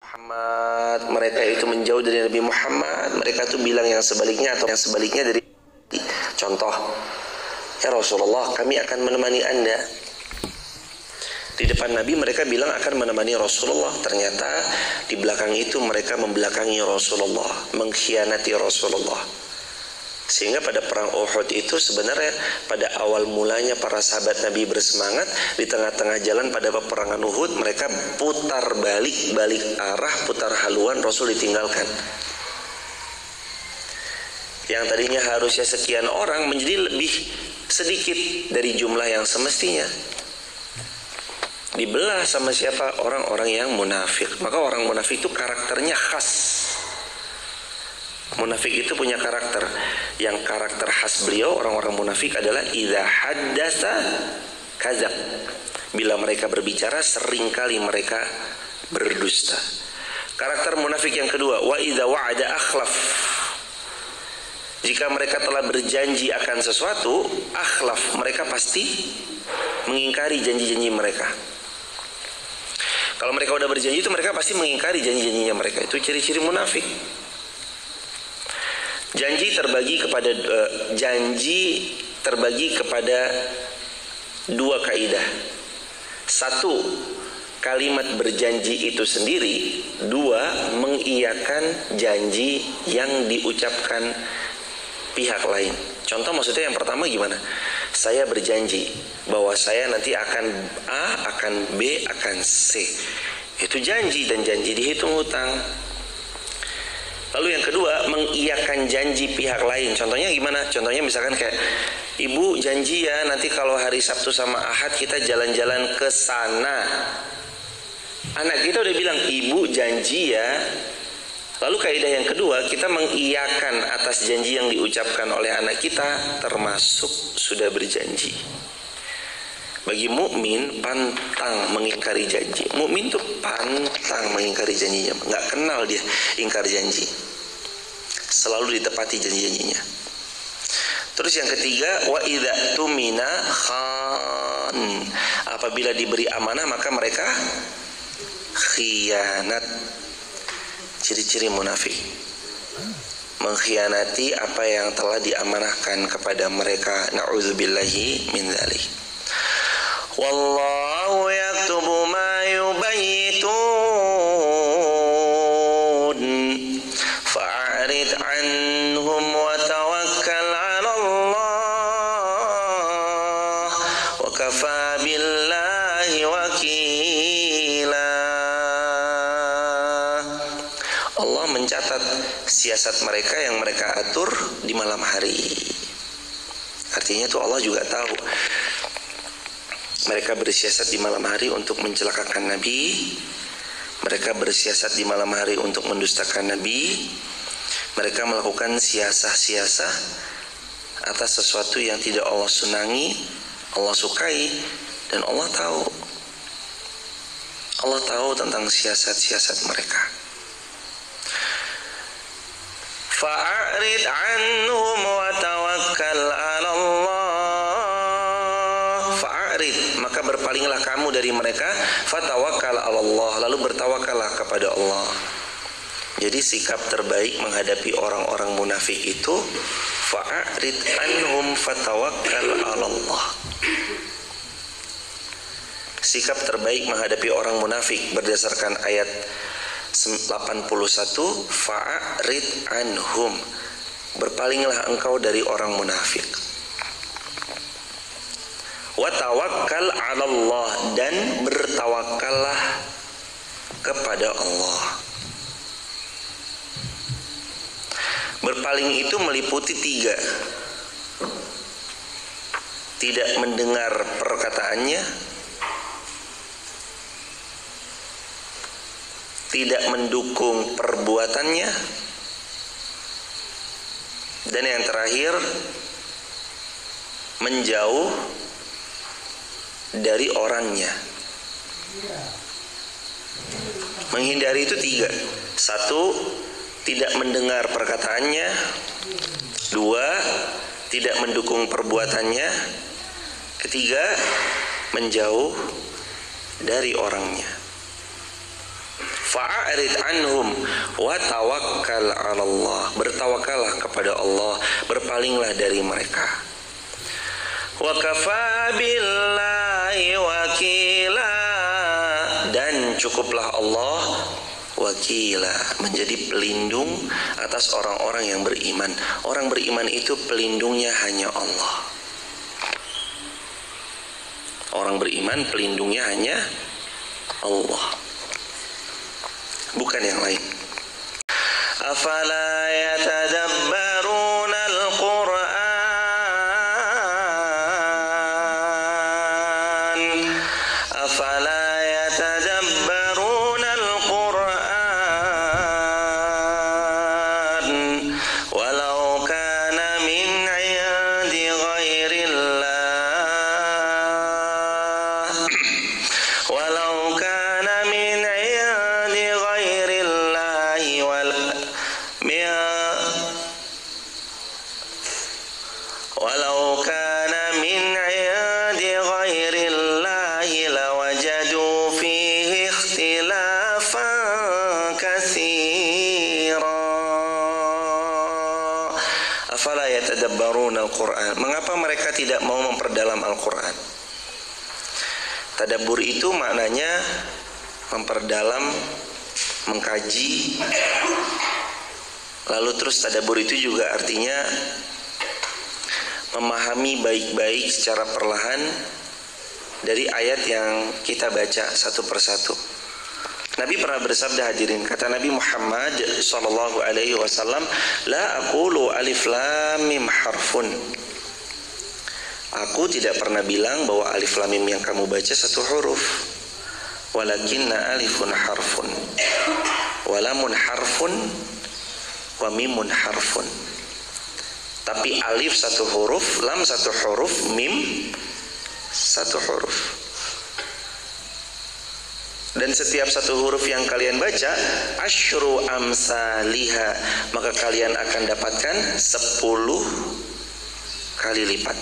Muhammad, mereka itu menjauh dari Nabi Muhammad, mereka itu bilang yang sebaliknya atau yang sebaliknya dari contoh, ya Rasulullah, kami akan menemani Anda. Di depan Nabi mereka bilang akan menemani Rasulullah, ternyata di belakang itu mereka membelakangi Rasulullah, mengkhianati Rasulullah. Sehingga pada perang Uhud itu sebenarnya pada awal mulanya para sahabat Nabi bersemangat, di tengah-tengah jalan pada peperangan Uhud mereka putar balik arah, putar haluan, Rasul ditinggalkan. Yang tadinya harusnya sekian orang menjadi lebih sedikit dari jumlah yang semestinya. Dibelah sama siapa? Orang-orang yang munafik. Maka orang munafik itu karakternya khas. Munafik itu punya karakter. Yang karakter khas beliau, orang-orang munafik adalah idza haddatsa kadzab. Bila mereka berbicara, seringkali mereka berdusta. Karakter munafik yang kedua, wa idza wa'ada akhlaf. Jika mereka telah berjanji akan sesuatu, akhlaf, mereka pasti mengingkari janji-janji mereka. Kalau mereka udah berjanji itu mereka pasti mengingkari janji-janjinya mereka. Itu ciri-ciri munafik. Janji terbagi kepada dua kaidah. Satu, kalimat berjanji itu sendiri. Dua, mengiyakan janji yang diucapkan pihak lain. Contoh maksudnya yang pertama gimana? Saya berjanji bahwa saya nanti akan A, akan B, akan C. Itu janji, dan janji dihitung hutang. Lalu yang kedua, mengiyakan janji pihak lain. Contohnya gimana? Contohnya misalkan kayak, ibu janji ya nanti kalau hari Sabtu sama Ahad kita jalan-jalan ke sana. Anak kita udah bilang, ibu janji ya. Lalu kaidah yang kedua, kita mengiyakan atas janji yang diucapkan oleh anak kita, termasuk sudah berjanji. Bagi mukmin pantang mengingkari janji. Mukmin tuh pantang mengingkari janjinya. Nggak kenal dia ingkar janji. Selalu ditepati janji-janjinya. Terus yang ketiga, wa idza tumina khan. Apabila diberi amanah maka mereka khianat. Ciri-ciri munafik, mengkhianati apa yang telah diamanahkan kepada mereka. Na'udzubillahi min dzalik. Wallahu yaktubu ma yubayyitun fa'rid anhum wa tawakkal 'ala Allah wa kafa billahi wakila. Allah mencatat siasat mereka yang mereka atur di malam hari. Artinya itu Allah juga tahu mereka bersiasat di malam hari untuk mencelakakan Nabi. Mereka bersiasat di malam hari untuk mendustakan Nabi. Mereka melakukan siasah-siasah atas sesuatu yang tidak Allah senangi, Allah sukai, dan Allah tahu. Allah tahu tentang siasat-siasat mereka. Fa'rid anhum wa tawakkal 'ala Allah. Fa'rid, maka berpalinglah kamu dari mereka, fatawakkal 'ala Allah, lalu bertawakallah kepada Allah. Jadi sikap terbaik menghadapi orang-orang munafik itu fa'rid anhum fatawakkal 'ala Allah. Sikap terbaik menghadapi orang munafik berdasarkan ayat 81, fa'rid anhum, berpalinglah engkau dari orang munafik. Wa tawakkal 'ala Allah, dan bertawakallah kepada Allah. Berpaling itu meliputi 3. Tidak mendengar perkataannya, tidak mendukung perbuatannya, dan yang terakhir menjauh dari orangnya. Menghindari itu 3. 1, tidak mendengar perkataannya. 2, tidak mendukung perbuatannya. 3, menjauh dari orangnya. fa'arid anhum wa tawakkal 'ala Allah. Bertawakallah kepada Allah, berpalinglah dari mereka. Wa kafa billahi wakila, dan cukuplah Allah wakila, menjadi pelindung atas orang-orang yang beriman. Orang beriman itu pelindungnya hanya Allah. Orang beriman pelindungnya hanya Allah, bukan yang lain. Afala yatadabbaruna al-Qur'an, afala yatadabbaruna al-Qur'an, walau kana min 'indi ghairillah, walau kana min 'indi ghairillahi walau kana min 'indi ghairillahi lawajadu fihi ikhtilafan katsira. Afala yatadabbaruna al-Qur'an, mengapa mereka tidak mau memperdalam Al-Qur'an? Tadabbur itu maknanya memperdalam, mengkaji. Lalu terus tadabbur itu juga artinya memahami baik-baik secara perlahan dari ayat yang kita baca satu persatu. Nabi pernah bersabda, hadirin, kata Nabi Muhammad sallallahu alaihi wasallam, la aqulu alif lam mim harfun. Aku tidak pernah bilang bahwa alif lam mim yang kamu baca satu huruf. Walakinna alifun harfun, walamun harfun, wa mimun harfun. Tapi alif satu huruf, lam satu huruf, mim satu huruf. Dan setiap satu huruf yang kalian baca, asyru amsaliha, maka kalian akan dapatkan 10 kali lipat.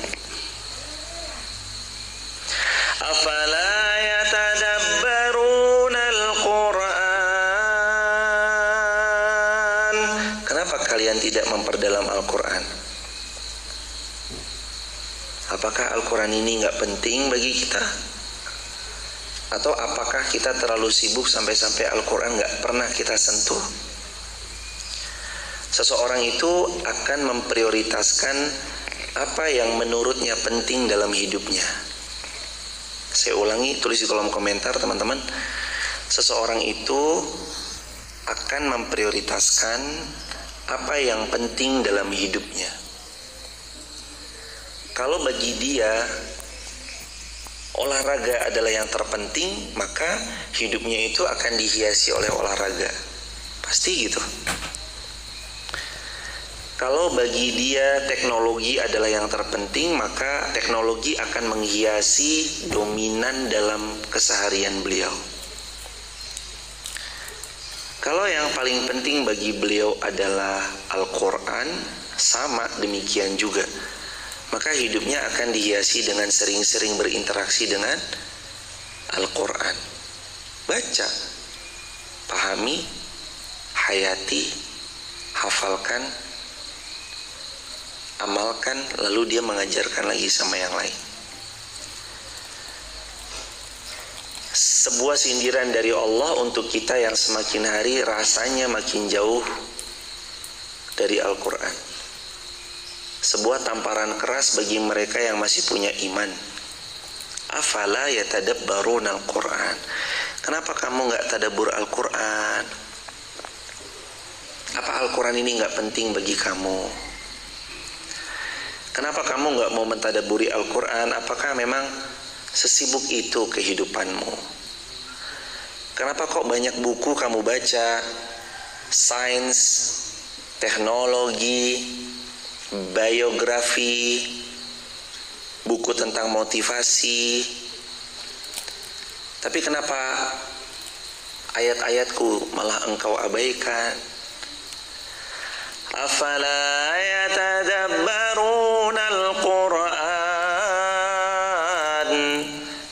Afala yatadabbaruna al-Qur'an, kenapa kalian tidak memperdalam Al-Quran? Apakah Al-Quran ini nggak penting bagi kita? Atau apakah kita terlalu sibuk sampai-sampai Al-Quran nggak pernah kita sentuh? Seseorang itu akan memprioritaskan apa yang menurutnya penting dalam hidupnya. Saya ulangi, tulis di kolom komentar teman-teman. Seseorang itu akan memprioritaskan apa yang penting dalam hidupnya. Kalau bagi dia olahraga adalah yang terpenting, maka hidupnya itu akan dihiasi oleh olahraga. Pasti gitu. Kalau bagi dia teknologi adalah yang terpenting, maka teknologi akan menghiasi dominan dalam keseharian beliau. Kalau yang paling penting bagi beliau adalah Al-Quran, sama demikian juga. Maka hidupnya akan dihiasi dengan sering-sering berinteraksi dengan Al-Quran. Baca, pahami, hayati, hafalkan, amalkan, lalu dia mengajarkan lagi sama yang lain. Sebuah sindiran dari Allah untuk kita yang semakin hari rasanya makin jauh dari Al-Quran. Sebuah tamparan keras bagi mereka yang masih punya iman. Afala yatadabbaruna al-Quran, kenapa kamu gak tadabbur Al-Quran? Apa Al-Quran ini gak penting bagi kamu? Kenapa kamu gak mau mentadabburi Al-Quran? Apakah memang sesibuk itu kehidupanmu? Kenapa kok banyak buku kamu baca? Sains, teknologi, biografi, buku tentang motivasi. Tapi kenapa ayat-ayatku malah engkau abaikan? Afala yatadabbaruna al-Quran,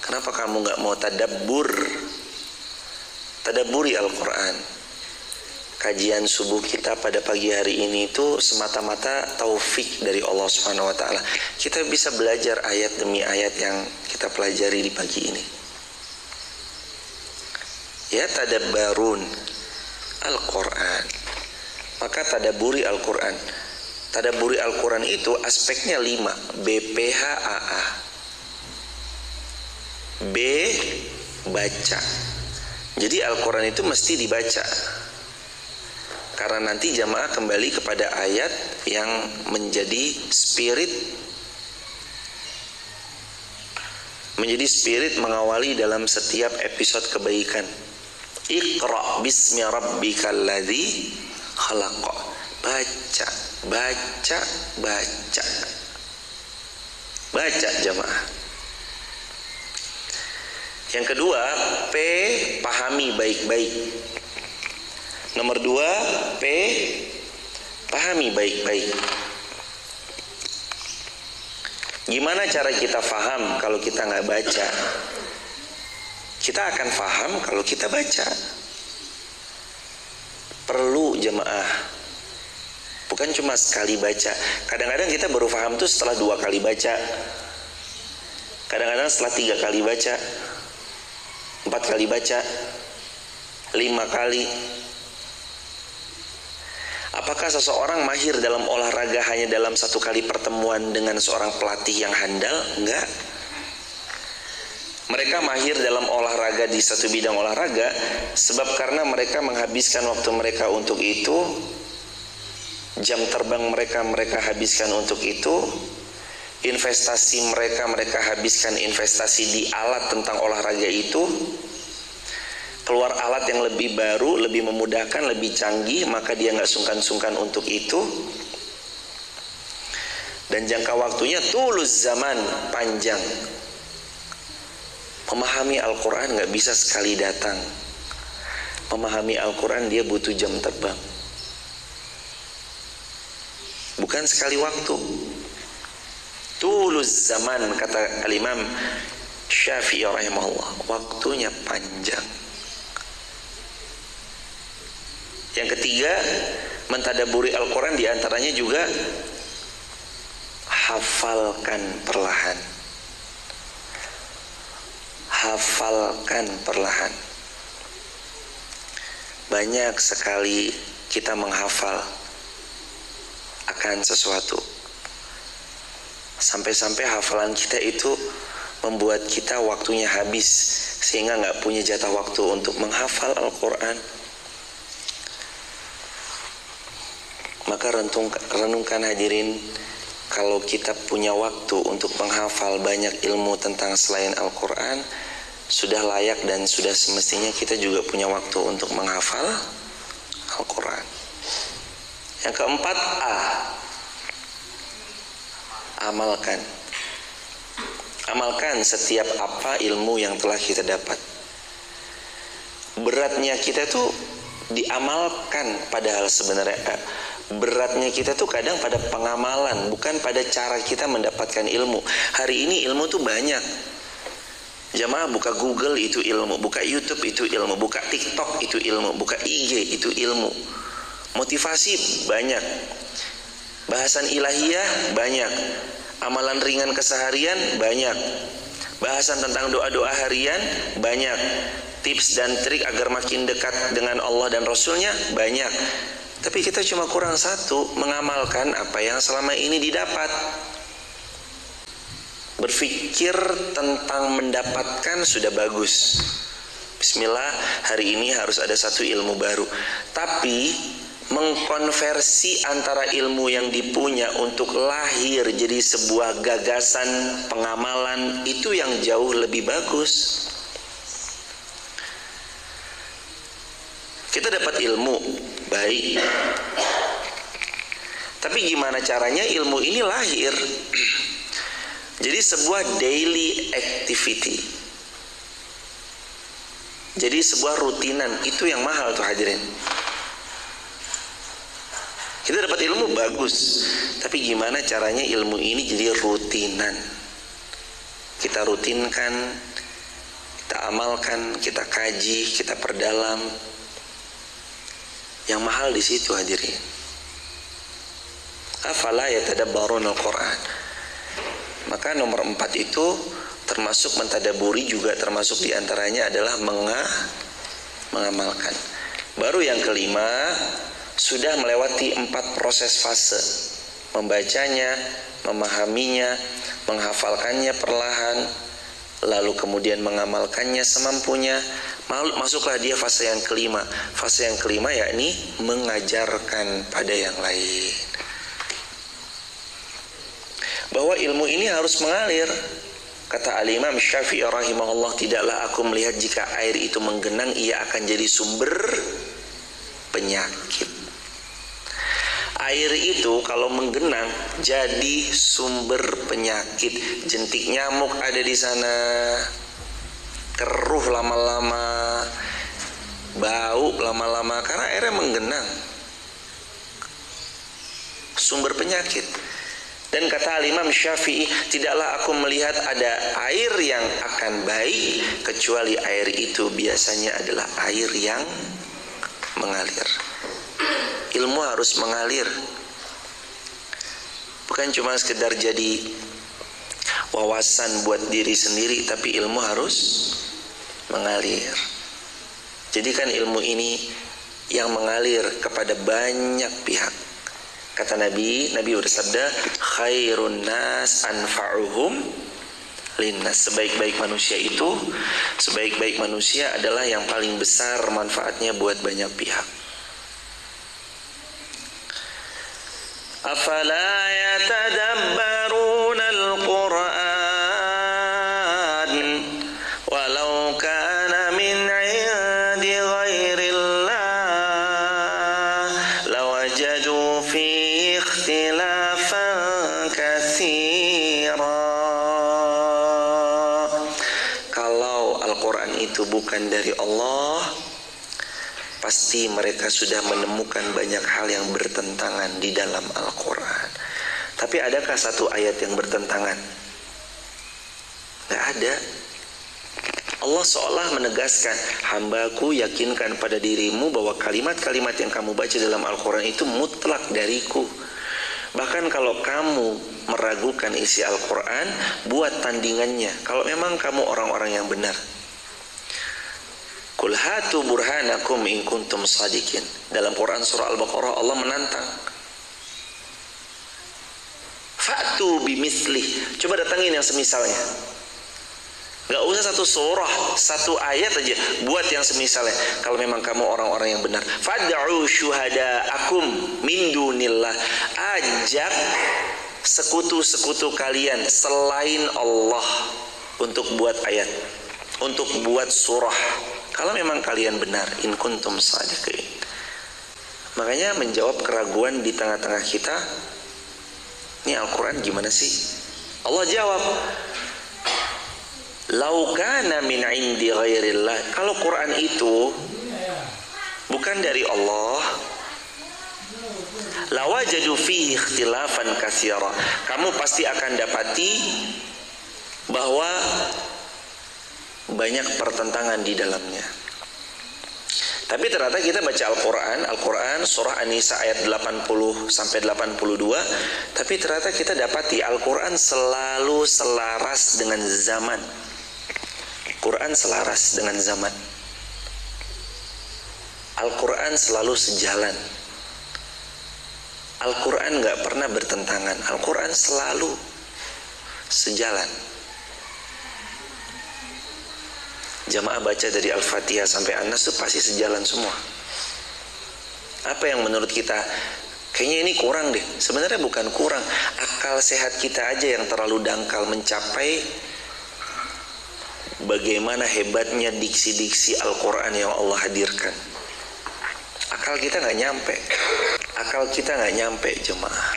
kenapa kamu gak mau tadabbur tadabburi Al-Quran. Kajian subuh kita pada pagi hari ini itu semata-mata taufik dari Allah Subhanahu wa taala. Kita bisa belajar ayat demi ayat yang kita pelajari di pagi ini. Ya, tadabbarun Al-Quran. Maka tadabburi Al-Quran. Tadabburi Al-Quran itu aspeknya 5. BPHAA. B, baca. Jadi Al-Quran itu mesti dibaca. Karena nanti jamaah kembali kepada ayat yang menjadi spirit mengawali dalam setiap episode kebaikan. Iqra bismi rabbikal ladzi khalaq. Baca, baca, baca. Baca jamaah. Yang kedua, P, pahami baik-baik. Nomor 2, P, pahami baik-baik. Gimana cara kita paham kalau kita nggak baca? Kita akan paham kalau kita baca. Perlu jemaah. Bukan cuma sekali baca. Kadang-kadang kita baru paham tuh setelah 2 kali baca. Kadang-kadang setelah 3 kali baca, 4 kali baca, 5 kali. Apakah seseorang mahir dalam olahraga hanya dalam 1 kali pertemuan dengan seorang pelatih yang handal? Enggak. Mereka mahir dalam olahraga di satu bidang olahraga sebab karena mereka menghabiskan waktu mereka untuk itu, jam terbang mereka habiskan untuk itu, investasi mereka habiskan investasi di alat tentang olahraga itu. Keluar alat yang lebih baru, lebih memudahkan, lebih canggih, maka dia nggak sungkan-sungkan untuk itu. Dan jangka waktunya tulus zaman, panjang. Memahami Al-Quran nggak bisa sekali datang. Memahami Al-Quran dia butuh jam terbang. Bukan sekali waktu. Tulus zaman, kata Al-Imam Syafi'i rahimahullah, waktunya panjang. Yang ketiga, mentadabburi Al-Quran diantaranya juga hafalkan perlahan. Hafalkan perlahan. Banyak sekali kita menghafal akan sesuatu. Sampai-sampai hafalan kita itu membuat kita waktunya habis, sehingga nggak punya jatah waktu untuk menghafal Al-Quran. Maka renungkan hadirin, kalau kita punya waktu untuk menghafal banyak ilmu tentang selain Al-Quran, sudah layak dan sudah semestinya kita juga punya waktu untuk menghafal Al-Quran. Yang keempat, A, amalkan. Amalkan setiap apa ilmu yang telah kita dapat. Beratnya kita tuh diamalkan, padahal sebenarnya beratnya kita tuh kadang pada pengamalan, bukan pada cara kita mendapatkan ilmu. Hari ini ilmu tuh banyak. Jamaah buka Google itu ilmu, buka YouTube itu ilmu, buka TikTok itu ilmu, buka IG itu ilmu. Motivasi banyak, bahasan ilahiyah banyak, amalan ringan keseharian banyak, bahasan tentang doa-doa harian banyak, tips dan trik agar makin dekat dengan Allah dan Rasulnya banyak. Tapi kita cuma kurang satu, mengamalkan apa yang selama ini didapat. Berpikir tentang mendapatkan sudah bagus. Bismillah, hari ini harus ada satu ilmu baru. Tapi mengkonversi antara ilmu yang dipunya untuk lahir jadi sebuah gagasan pengamalan, itu yang jauh lebih bagus. Kita dapat ilmu baik, tapi gimana caranya ilmu ini lahir jadi sebuah daily activity, jadi sebuah rutinan. Itu yang mahal tuh hadirin. Kita dapat ilmu bagus, tapi gimana caranya ilmu ini jadi rutinan. Kita rutinkan, kita amalkan, kita kaji, kita perdalam. Yang mahal di situ hadirin. Afala yatadabbarun al-Quran. Maka nomor 4 itu termasuk mentadaburi, juga termasuk diantaranya adalah mengamalkan. Baru yang kelima, sudah melewati 4 proses fase. Membacanya, memahaminya, menghafalkannya perlahan, lalu kemudian mengamalkannya semampunya. Masuklah dia fase yang kelima. Fase yang kelima yakni mengajarkan pada yang lain. Bahwa ilmu ini harus mengalir. Kata Al-Imam Syafi'i rahimahullah, tidaklah aku melihat jika air itu menggenang ia akan jadi sumber penyakit. Air itu kalau menggenang jadi sumber penyakit. Jentik nyamuk ada di sana, keruh lama-lama, bau lama-lama karena airnya menggenang. Sumber penyakit. Dan kata Imam Syafi'i, tidaklah aku melihat ada air yang akan baik kecuali air itu biasanya adalah air yang mengalir. Ilmu harus mengalir. Bukan cuma sekedar jadi wawasan buat diri sendiri, tapi ilmu harus mengalir. Jadikan ilmu ini yang mengalir kepada banyak pihak. Kata Nabi bersabda, khairun nas anfa'uhum linnas. Sebaik-baik manusia adalah yang paling besar manfaatnya buat banyak pihak. Afala yatadabbaruna al-Qur'an walau kana min 'indi ghairillah lawajadu fi ikhtilafan katsira. Kalau Al-Qur'an itu bukan dari Allah, pasti mereka sudah menemukan banyak hal yang bertentangan di dalam Al-Quran. Tapi adakah satu ayat yang bertentangan? Gak ada. Allah seolah menegaskan, hambaku yakinkan pada dirimu bahwa kalimat-kalimat yang kamu baca dalam Al-Quran itu mutlak dariku. Bahkan kalau kamu meragukan isi Al-Quran, buat tandingannya kalau memang kamu orang-orang yang benar. Qul hatu burhanakum in kuntum sadikin. Dalam Quran surah Al-Baqarah Allah menantang. Fa'tu bimithli. Coba datangin yang semisalnya. Gak usah satu surah, satu ayat aja, buat yang semisalnya. Kalau memang kamu orang-orang yang benar. Fad'u syuhada'akum min dunillah. Ajak sekutu-sekutu kalian selain Allah untuk buat ayat, untuk buat surah. Kalau memang kalian benar, in kuntum sadiqin. Makanya menjawab keraguan di tengah-tengah kita, ini Al-Quran gimana sih? Allah jawab, lau kana min indi ghairillah. Kalau Quran itu bukan dari Allah, lawajadu fihi ikhtilafan katsira. Kamu pasti akan dapati bahwa banyak pertentangan di dalamnya. Tapi ternyata kita baca Al-Quran surah An-Nisa ayat 80 sampai 82, tapi ternyata kita dapati Al-Quran selalu selaras dengan zaman. Quran selaras dengan zaman. Al-Quran selalu sejalan. Al-Quran gak pernah bertentangan. Al-Quran selalu sejalan. Jamaah baca dari Al-Fatihah sampai An-Nas itu pasti sejalan semua. Apa yang menurut kita kayaknya ini kurang deh? Sebenarnya bukan kurang, akal sehat kita aja yang terlalu dangkal mencapai bagaimana hebatnya diksi-diksi Al-Quran yang Allah hadirkan. Akal kita gak nyampe. Akal kita gak nyampe, jemaah.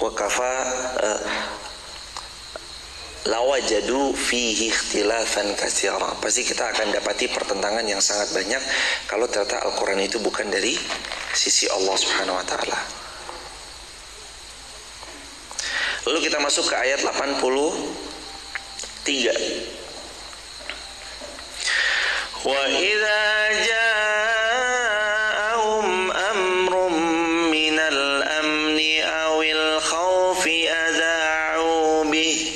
Wa kafa lawajadu fihi ikhtilafan katsira. Pasti kita akan dapati pertentangan yang sangat banyak kalau ternyata Al-Quran itu bukan dari sisi Allah Subhanahu wa taala. Lalu kita masuk ke ayat 83. Wa idza ja'ahum amrum minal amni awil khawfi adha'u bih.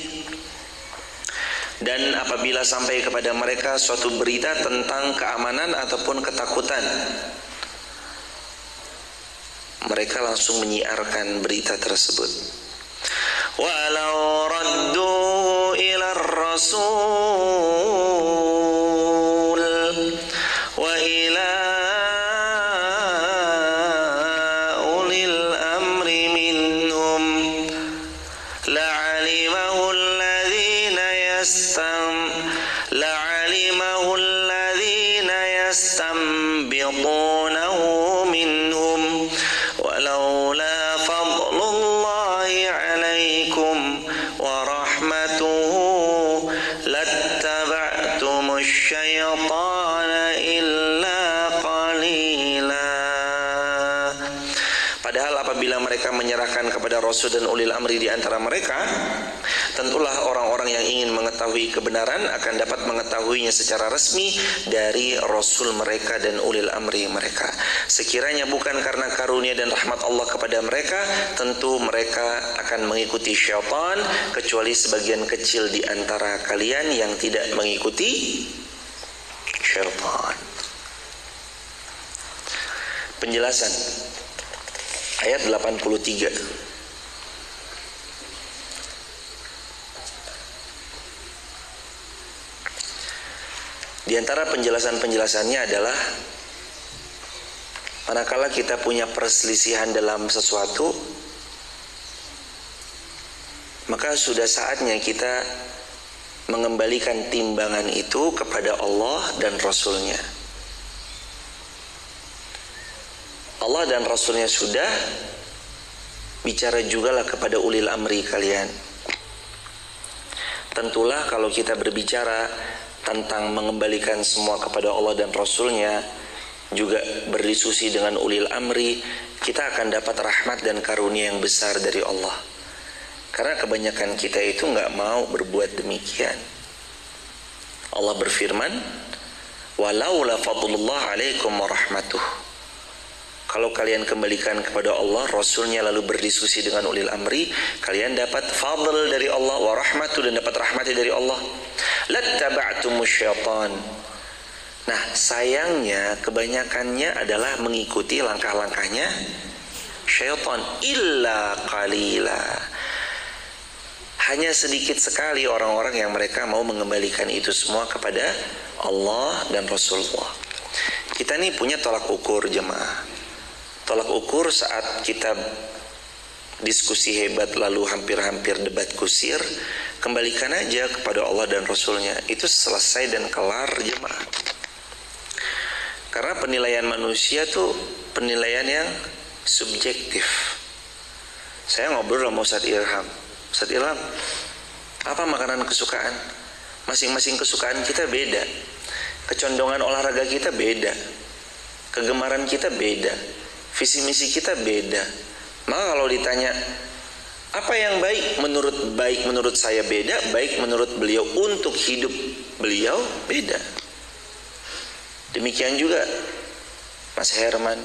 Dan apabila sampai kepada mereka suatu berita tentang keamanan ataupun ketakutan, mereka langsung menyiarkan berita tersebut. Walau raddu ila rasul wa ila ulil amri minhum la'alimahu alladhina yastanbitunahu minhum walaula fadlullahi alaikum wa rahmatuhu lattaba'tumus syaitana illa qalila. Padahal apabila mereka menyerahkan kepada Rasul dan ulil amri di antara mereka, tentulah orang-orang yang ingin mengetahui kebenaran akan dapat mengetahuinya secara resmi dari Rasul mereka dan ulil amri mereka. Sekiranya bukan karena karunia dan rahmat Allah kepada mereka, tentu mereka akan mengikuti syaitan, kecuali sebagian kecil di antara kalian yang tidak mengikuti syaitan. Penjelasan ayat 83. Di antara penjelasan-penjelasannya adalah manakala kita punya perselisihan dalam sesuatu, maka sudah saatnya kita mengembalikan timbangan itu kepada Allah dan Rasulnya. Allah dan Rasulnya sudah, bicara jugalah kepada ulil amri kalian. Tentulah kalau kita berbicara tentang mengembalikan semua kepada Allah dan Rasulnya, juga berdiskusi dengan ulil amri, kita akan dapat rahmat dan karunia yang besar dari Allah. Karena kebanyakan kita itu nggak mau berbuat demikian. Allah berfirman, walaula fadlullah alaikum wa rahmatuh. Kalau kalian kembalikan kepada Allah, Rasulnya, lalu berdiskusi dengan ulil amri, kalian dapat fadl dari Allah, wa rahmatu, dan dapat rahmatnya dari Allah. Lattaba'tumus syaitan. Nah, sayangnya kebanyakannya adalah mengikuti langkah-langkahnya syaitan. Illa qalila. Hanya sedikit sekali orang-orang yang mereka mau mengembalikan itu semua kepada Allah dan Rasulullah. Kita nih punya tolak ukur, jemaah. Tolak ukur saat kita diskusi hebat lalu hampir-hampir debat kusir, kembalikan aja kepada Allah dan Rasulnya. Itu selesai dan kelar, jemaah. Karena penilaian manusia tuh penilaian yang subjektif. Saya ngobrol sama Ustadz Ilham. Ustadz Ilham, apa makanan kesukaan? Masing-masing kesukaan kita beda. Kecondongan olahraga kita beda. Kegemaran kita beda. Visi misi kita beda. Maka kalau ditanya apa yang baik menurut saya beda, baik menurut beliau untuk hidup beliau beda. Demikian juga Mas Herman,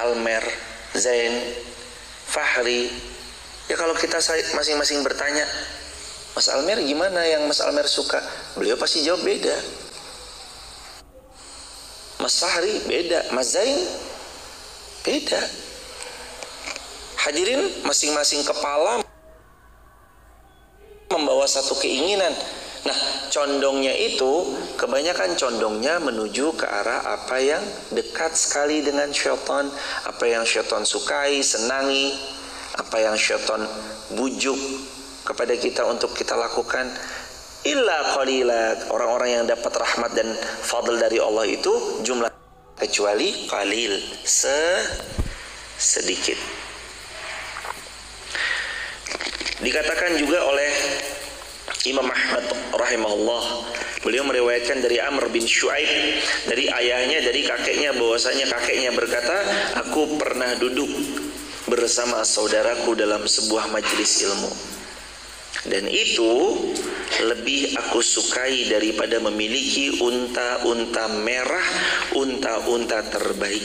Almer, Zain, Fahri. Ya kalau kita masing-masing bertanya, Mas Almer gimana yang Mas Almer suka? Beliau pasti jawab beda. Mas Fahri beda, Mas Zain beda. Hadirin, masing-masing kepala membawa satu keinginan. Nah, condongnya itu kebanyakan condongnya menuju ke arah apa yang dekat sekali dengan syaitan, apa yang syaitan sukai, senangi, apa yang syaitan bujuk kepada kita untuk kita lakukan. Illa qalila, orang-orang yang dapat rahmat dan fadl dari Allah itu jumlah, kecuali qalil, sedikit. Dikatakan juga oleh Imam Ahmad rahimahullah, beliau meriwayatkan dari Amr bin Shu'aib, dari ayahnya, dari kakeknya, bahwasanya kakeknya berkata, aku pernah duduk bersama saudaraku dalam sebuah majelis ilmu. Dan itu lebih aku sukai daripada memiliki unta-unta merah, unta-unta terbaik.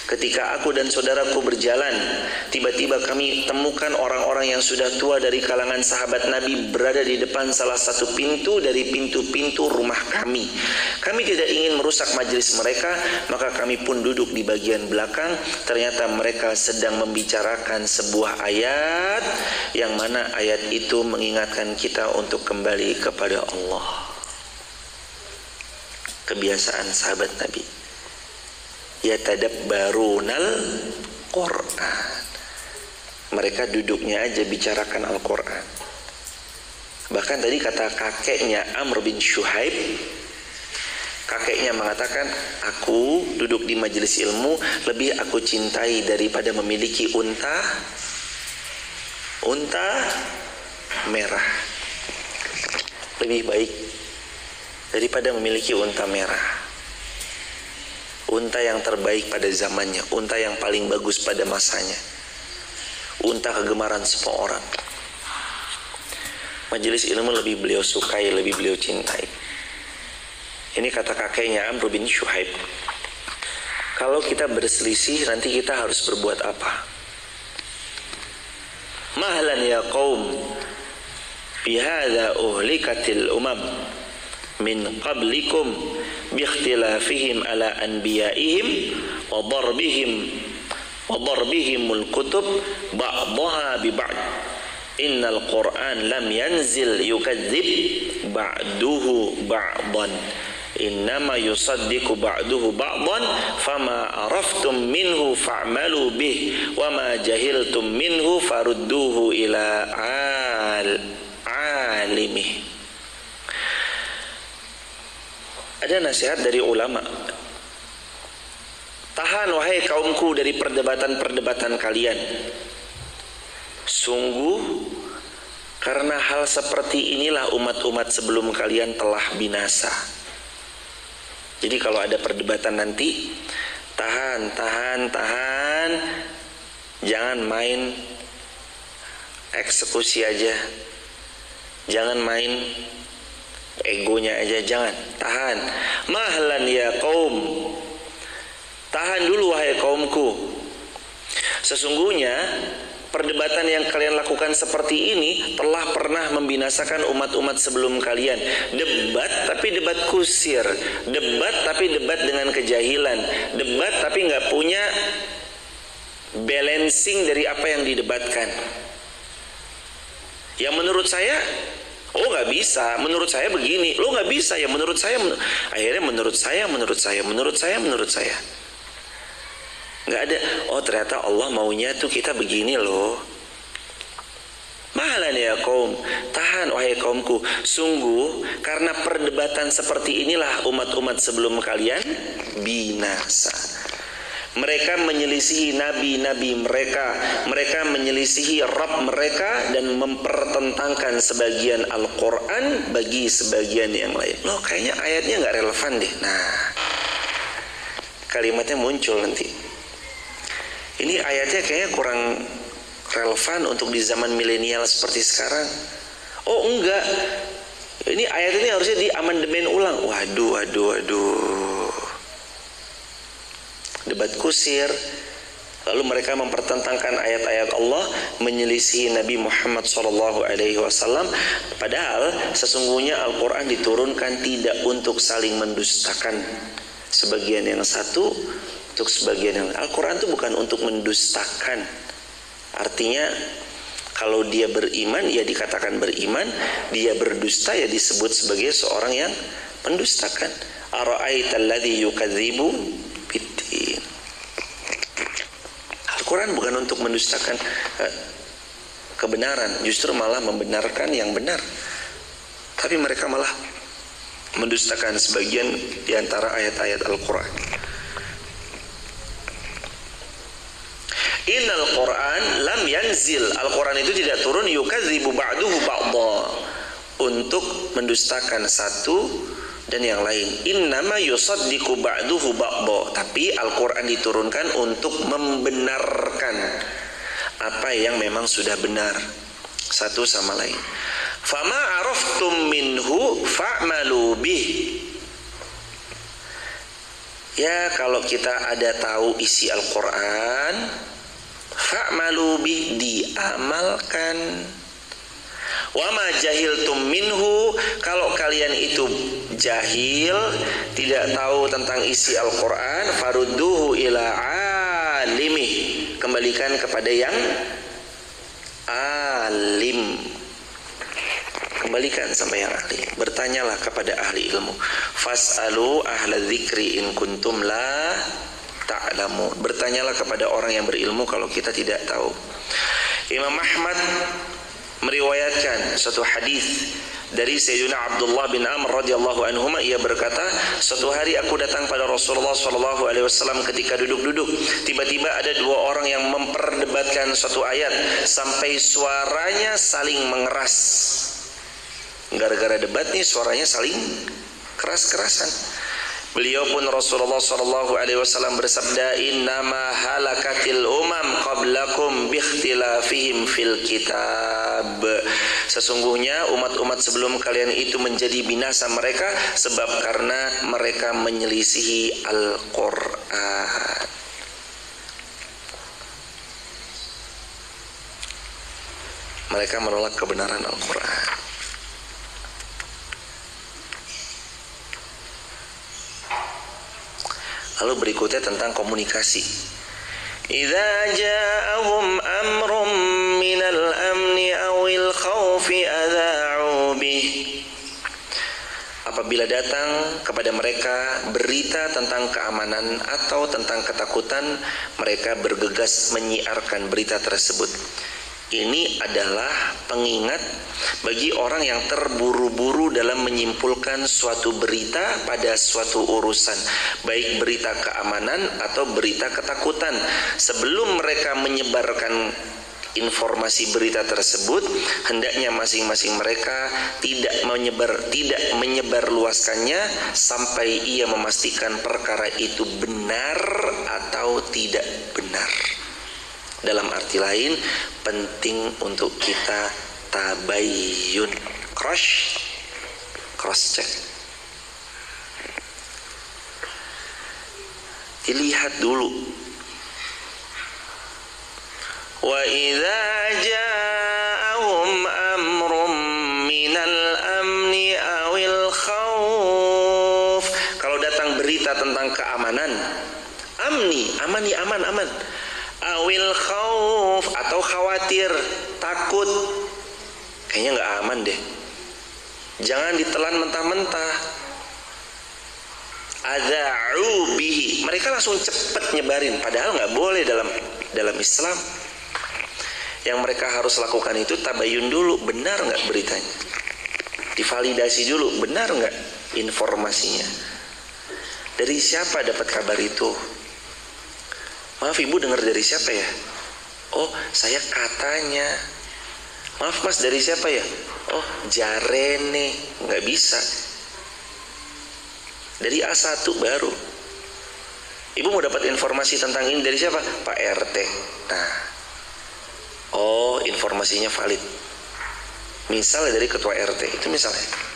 Ketika aku dan saudaraku berjalan, tiba-tiba kami temukan orang-orang yang sudah tua dari kalangan sahabat Nabi berada di depan salah satu pintu dari pintu-pintu rumah kami. Kami tidak ingin merusak majelis mereka, maka kami pun duduk di bagian belakang. Ternyata mereka sedang membicarakan sebuah ayat, yang mana ayat itu mengingatkan kita untuk kembali kepada Allah. Kebiasaan sahabat Nabi, yatadabbarunal Quran. Mereka duduknya aja bicarakan Al-Quran. Bahkan tadi kata kakeknya Amr bin Shuhaib, kakeknya mengatakan, aku duduk di majelis ilmu lebih aku cintai daripada memiliki unta merah. Lebih baik daripada memiliki unta merah. Unta yang terbaik pada zamannya, unta yang paling bagus pada masanya, unta kegemaran semua orang. Majelis ilmu lebih beliau sukai, lebih beliau cintai. Ini kata kakeknya Amr bin Shuhaib. Kalau kita berselisih, nanti kita harus berbuat apa? Mahlan ya qaum bihadza uhlikatil umam min qablikum biikhtilafihim ala anbiya'ihim wa darbihimul kutub ba'daha bi ba'd. Innal Qur'an lam yanzil yukadzib ba'duhu ba'dan, innama yusaddiqu ba'duhu ba'dan, fama araftum minhu fa'malu bih wa ma jahiltum minhu farudduhu ila alimih. Ada nasihat dari ulama. Tahan wahai kaumku dari perdebatan-perdebatan kalian. Sungguh karena hal seperti inilah umat-umat sebelum kalian telah binasa. Jadi kalau ada perdebatan nanti, tahan. Jangan main eksekusi aja. Jangan main egonya aja, jangan. Tahan. Mahlan ya kaum. Tahan dulu wahai kaumku. Sesungguhnya perdebatan yang kalian lakukan seperti ini telah pernah membinasakan umat-umat sebelum kalian. Debat tapi debat kusir, debat tapi debat dengan kejahilan, debat tapi nggak punya balancing dari apa yang didebatkan. Yang menurut saya, oh nggak bisa, menurut saya begini, lo nggak bisa ya menurut saya, akhirnya menurut saya. Nggak ada, oh ternyata Allah maunya tuh kita begini loh. Mahlan ya kaum, tahan wahai kaumku. Sungguh karena perdebatan seperti inilah umat-umat sebelum kalian binasa. Mereka menyelisihi nabi-nabi mereka, mereka menyelisihi Rabb mereka dan mempertentangkan sebagian Al-Quran bagi sebagian yang lain. Loh kayaknya ayatnya nggak relevan deh. Nah, kalimatnya muncul nanti. Ini ayatnya kayaknya kurang relevan untuk di zaman milenial seperti sekarang. Oh enggak, ini ayat ini harusnya di amandemen ulang. Waduh. Debat kusir. Lalu mereka mempertentangkan ayat-ayat Allah, menyelisihi Nabi Muhammad SAW. Padahal sesungguhnya Al-Quran diturunkan tidak untuk saling mendustakan sebagian yang satu untuk sebagian yang lain. Al-Quran itu bukan untuk mendustakan. Artinya kalau dia beriman ya dikatakan beriman, dia berdusta ya disebut sebagai seorang yang mendustakan. Ara'aital ladzi yukadzibu biddin. Al-Quran bukan untuk mendustakan kebenaran, justru malah membenarkan yang benar. Tapi mereka malah mendustakan sebagian di antara ayat-ayat Al-Quran. Innal Quran lam yanzil, Al-Quran itu tidak turun yukadzibu ba'duhu ba'dha, untuk mendustakan satu dan yang lain. Innama yusaddiqu ba'duhu ba'dha, tapi Al-Quran diturunkan untuk membenarkan apa yang memang sudah benar satu sama lain. Fama araftum minhu fa'malu bih. Ya, kalau kita ada tahu isi Al-Quran, fa'malu bih, diamalkan. Wa ma jahiltum minhu, kalau kalian itu jahil, tidak tahu tentang isi Al-Quran, farudduhu ila alimih, kembalikan kepada yang alim. Kembalikan sama yang ahli. Bertanyalah kepada ahli ilmu. Fas'alu ahla dzikri in kuntum la ta'lamun. Bertanyalah kepada orang yang berilmu kalau kita tidak tahu. Imam Ahmad meriwayatkan suatu hadis dari Sayyidina Abdullah bin Amr radhiyallahu anhuma, ia berkata, suatu hari aku datang pada Rasulullah sallallahu alaihi wasallam ketika duduk-duduk. Tiba-tiba ada dua orang yang memperdebatkan suatu ayat sampai suaranya saling mengeras. Gara-gara debat nih suaranya saling keras-kerasan. Beliau pun Rasulullah sallallahu alaihi wasallam bersabda, "Innama halakatil umam qablakum biikhtilafihim fil kitab." Sesungguhnya umat-umat sebelum kalian itu menjadi binasa mereka sebab karena mereka menyelisihi Al-Qur'an. Mereka menolak kebenaran Al-Qur'an. Lalu berikutnya tentang komunikasi. Idza ja'ahum amrun minal amni awil khawfi adza'u bih. Apabila datang kepada mereka berita tentang keamanan atau tentang ketakutan, mereka bergegas menyiarkan berita tersebut. Ini adalah pengingat bagi orang yang terburu-buru dalam menyimpulkan suatu berita pada suatu urusan, baik berita keamanan atau berita ketakutan. Sebelum mereka menyebarkan informasi berita tersebut, hendaknya masing-masing mereka tidak menyebarluaskannya sampai ia memastikan perkara itu benar atau tidak benar. Dalam arti lain, penting untuk kita tabayyun, cross check. Dilihat dulu. Wa idza ja'ahum amrum minal amni awil khauf. Kalau datang berita tentang keamanan, amani, aman. Awil khauf, atau khawatir, takut, kayaknya nggak aman deh. Jangan ditelan mentah-mentah. Adza'u bihi, mereka langsung cepat nyebarin, padahal nggak boleh dalam Islam. Yang mereka harus lakukan itu tabayun dulu, benar nggak beritanya, divalidasi dulu, benar nggak informasinya, dari siapa dapat kabar itu. Maaf ibu, dengar dari siapa ya? Oh, saya katanya. Maaf mas, dari siapa ya? Oh, jarene. Nggak bisa. Dari A1 baru. Ibu mau dapat informasi tentang ini dari siapa? Pak RT. Nah, oh, informasinya valid. Misalnya dari ketua RT, itu misalnya.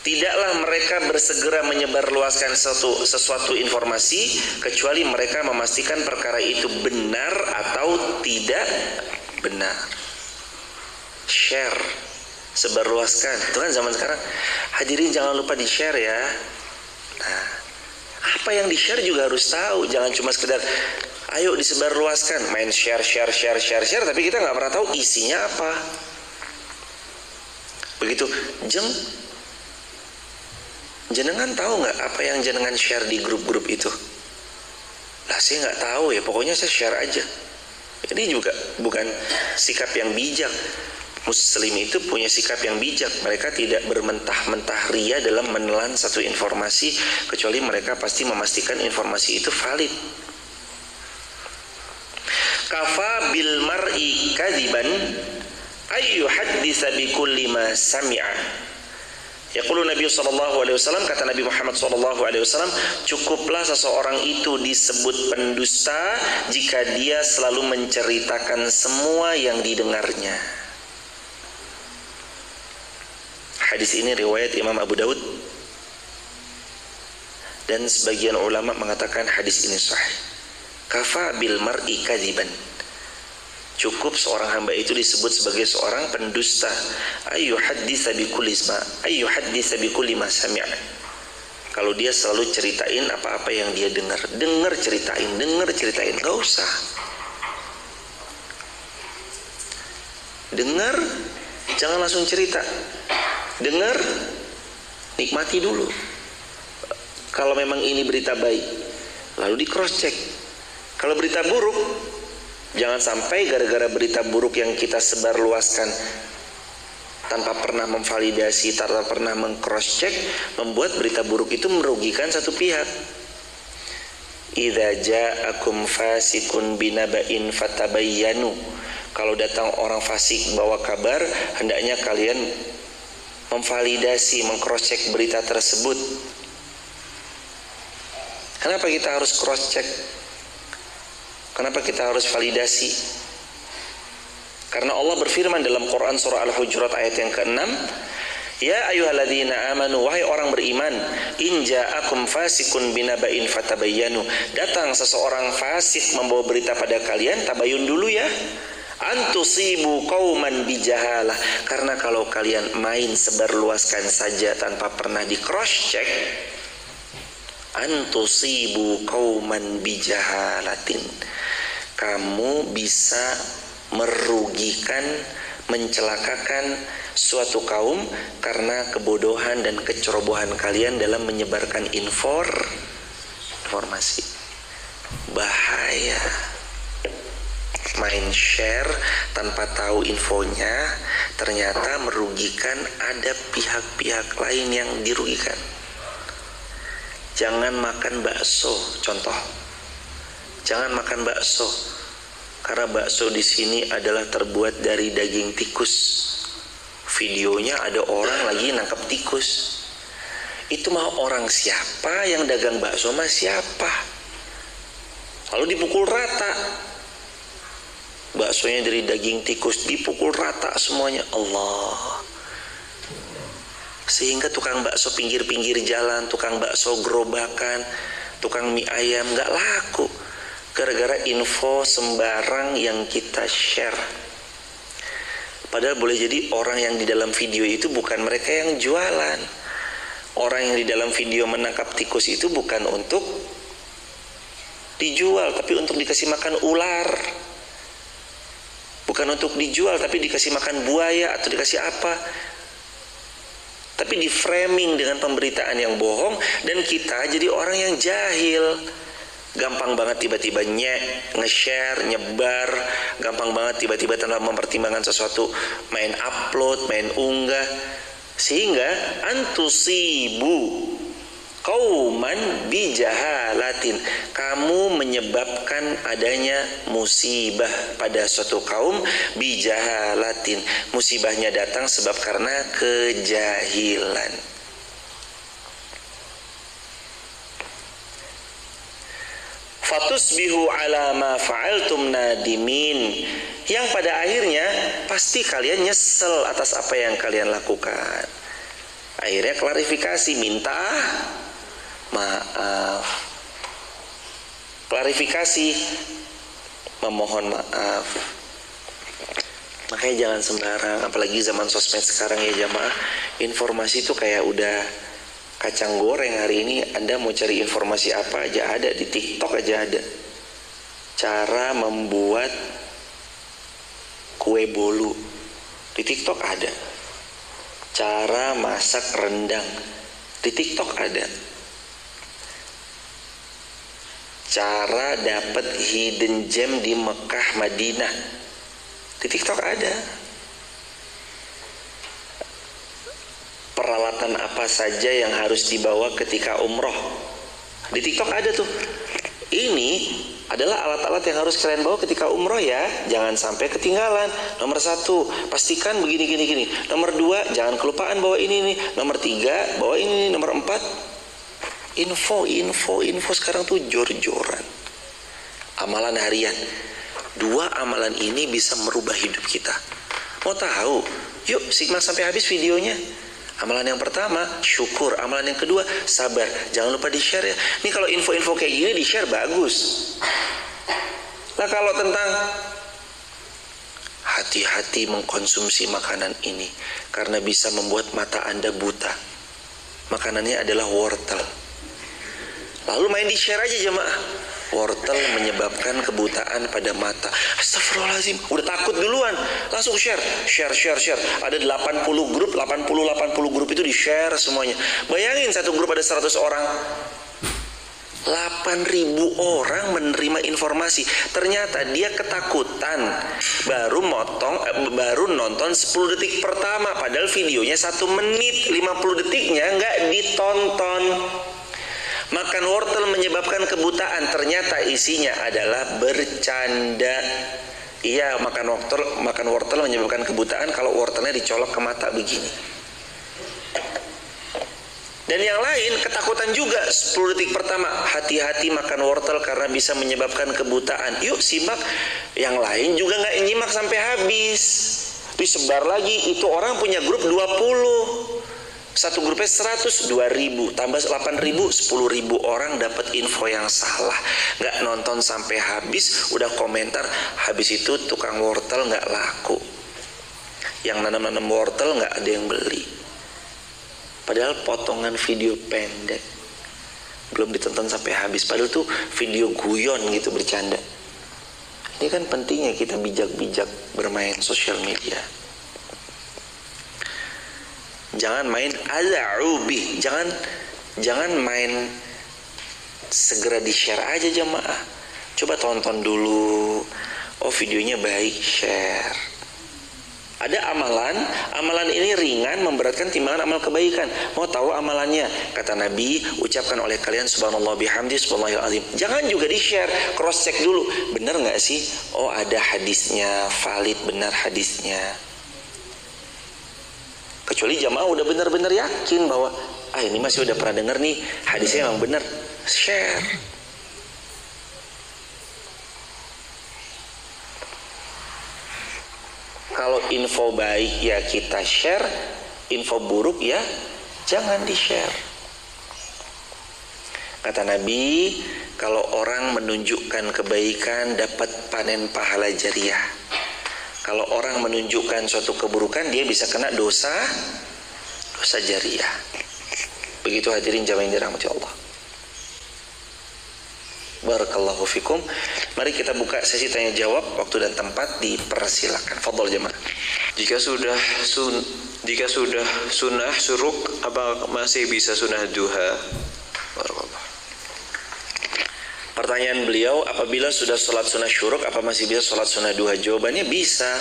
Tidaklah mereka bersegera menyebarluaskan sesuatu informasi kecuali mereka memastikan perkara itu benar atau tidak benar. Share, sebarluaskan. Itu kan zaman sekarang. Hadirin jangan lupa di-share ya. Nah, apa yang di-share juga harus tahu. Jangan cuma sekedar ayo disebarluaskan, main share, tapi kita nggak pernah tahu isinya apa. Begitu, jenengan tahu nggak apa yang jenengan share di grup-grup itu? Lah saya nggak tahu ya, pokoknya saya share aja. Ini juga bukan sikap yang bijak. Muslim itu punya sikap yang bijak. Mereka tidak bermentah-mentah ria dalam menelan satu informasi, kecuali mereka pasti memastikan informasi itu valid. Kafa bil mar'i kadziban ay yuhadditsa bi kulli ma sami'a. Yaqulu Nabi sallallahu alaihi wasallam, kata Nabi Muhammad sallallahu alaihi wasallam, cukuplah seseorang itu disebut pendusta jika dia selalu menceritakan semua yang didengarnya. Hadis ini riwayat Imam Abu Daud, dan sebagian ulama mengatakan hadis ini sahih. Kafa bil mar'i kadziban, cukup seorang hamba itu disebut sebagai seorang pendusta. Ayu haditsa bi kulli ma sami'a. Kalau dia selalu ceritain apa-apa yang dia dengar, ceritain, enggak usah. Dengar, jangan langsung cerita. Dengar, nikmati dulu. Kalau memang ini berita baik, lalu di cross check. Kalau berita buruk, jangan sampai gara-gara berita buruk yang kita sebarluaskan tanpa pernah memvalidasi, tanpa pernah meng-cross check, membuat berita buruk itu merugikan satu pihak. Idza ja'akum fasikun binaba'in fatabayyanu. Kalau datang orang fasik bawa kabar, hendaknya kalian memvalidasi, meng-cross check berita tersebut. Kenapa kita harus cross check? Kenapa kita harus validasi? Karena Allah berfirman dalam Quran surah Al-Hujurat ayat yang ke-6, ya ayyuhalladzina amanu, wahai orang beriman, in ja'akum fasikun binaba'in fatabayyanu. Datang seseorang fasik membawa berita pada kalian, tabayun dulu ya. Antusibu qauman bijahalah. Karena kalau kalian main sebarluaskan saja tanpa pernah di cross check, antusibu qauman bijahalatin, kamu bisa merugikan, mencelakakan suatu kaum karena kebodohan dan kecerobohan kalian dalam menyebarkan informasi. Bahaya. Main share tanpa tahu infonya, ternyata merugikan, ada pihak-pihak lain yang dirugikan. Jangan makan bakso, contoh. Jangan makan bakso, karena bakso di sini adalah terbuat dari daging tikus. Videonya ada orang lagi nangkap tikus. Itu mah orang siapa yang dagang bakso mah siapa? Lalu dipukul rata. Baksonya dari daging tikus dipukul rata semuanya. Allah. Sehingga tukang bakso pinggir-pinggir jalan, tukang bakso gerobakan, tukang mie ayam gak laku gara-gara info sembarang yang kita share. Padahal boleh jadi orang yang di dalam video itu bukan mereka yang jualan. Orang yang di dalam video menangkap tikus itu bukan untuk dijual, tapi untuk dikasih makan ular. Bukan untuk dijual, tapi dikasih makan buaya atau dikasih apa. Tapi di framing dengan pemberitaan yang bohong, dan kita jadi orang yang jahil. Gampang banget tiba-tiba nge-share, nyebar, gampang banget tiba-tiba tanpa mempertimbangkan sesuatu, main upload, main unggah, sehingga antusibu qauman bijahalatin, kamu menyebabkan adanya musibah pada suatu kaum, bijahalatin, musibahnya datang sebab karena kejahilan. Fatusbihu ala ma fa'altum nadimin, yang pada akhirnya pasti kalian nyesel atas apa yang kalian lakukan. Akhirnya klarifikasi, minta maaf, klarifikasi, memohon maaf. Makanya jangan sembarang, apalagi zaman sosmed sekarang ya jamaah, informasi itu kayak udah kacang goreng. Hari ini Anda mau cari informasi apa aja ada, di TikTok aja ada. Cara membuat kue bolu, di TikTok ada. Cara masak rendang, di TikTok ada. Cara dapat hidden gem di Mekah Madinah, di TikTok ada. Peralatan apa saja yang harus dibawa ketika umroh, di TikTok ada tuh. Ini adalah alat-alat yang harus kalian bawa ketika umroh ya. Jangan sampai ketinggalan. Nomor 1, pastikan begini gini gini. Nomor 2, jangan kelupaan bawa ini nih. Nomor 3, bawa ini nih. Nomor 4, info sekarang tuh jor-joran. Amalan harian. 2 amalan ini bisa merubah hidup kita. Mau tahu? Yuk simak sampai habis videonya. Amalan yang pertama, syukur. Amalan yang kedua, sabar. Jangan lupa di-share ya. Ini kalau info-info kayak gini di-share bagus. Nah kalau tentang hati-hati mengkonsumsi makanan ini karena bisa membuat mata Anda buta. Makanannya adalah wortel. Lalu main di-share aja jemaah. Wortel menyebabkan kebutaan pada mata. Astagfirullahaladzim, udah takut duluan. Langsung share. Ada 80 grup, 80 grup itu di-share semuanya. Bayangin satu grup ada 100 orang. 8.000 orang menerima informasi. Ternyata dia ketakutan. Baru nonton 10 detik pertama. Padahal videonya 1 menit. 50 detiknya nggak ditonton. Makan wortel menyebabkan kebutaan. Ternyata isinya adalah bercanda. Iya, makan wortel menyebabkan kebutaan kalau wortelnya dicolok ke mata begini. Dan yang lain ketakutan juga. 10 detik pertama, hati-hati makan wortel karena bisa menyebabkan kebutaan. Yuk simak. Yang lain juga nggak nyimak sampai habis. Disebar lagi. Itu orang punya grup 20. Satu grupnya 100, 2.000 tambah 8.000, 10.000 orang dapat info yang salah. Nggak nonton sampai habis, udah komentar. Habis itu tukang wortel nggak laku. Yang nanam-nanam wortel nggak ada yang beli. Padahal potongan video pendek, belum ditonton sampai habis. Padahal tuh video guyon gitu, bercanda. Ini kan pentingnya kita bijak-bijak bermain sosial media. Jangan main azaubi, jangan main segera di-share aja jamaah. Coba tonton dulu. Oh videonya baik, share. Ada amalan ini ringan memberatkan timbangan amal kebaikan. Mau tahu amalannya? Kata Nabi, ucapkan oleh kalian subhanallah bihamdi subhanallahil azim. Jangan juga di-share, cross check dulu. Benar nggak sih? Oh ada hadisnya, valid benar hadisnya. Kecuali jamaah udah benar-benar yakin bahwa ini masih udah pernah dengar nih hadisnya emang benar, share. Kalau info baik ya kita share, info buruk ya jangan di-share. Kata Nabi, kalau orang menunjukkan kebaikan dapat panen pahala jariah. Kalau orang menunjukkan suatu keburukan, dia bisa kena dosa jariah. Begitu hadirin jamaah yang dirahmati Allah. Barakallahu fikum. Mari kita buka sesi tanya jawab. Waktu dan tempat dipersilakan. Fadhol jamaah. Jika sudah sunnah syuruk, apa masih bisa sunnah duha? Barakallah. Pertanyaan beliau, apabila sudah sholat sunnah syuruk, apa masih bisa sholat sunnah duha? Jawabannya bisa.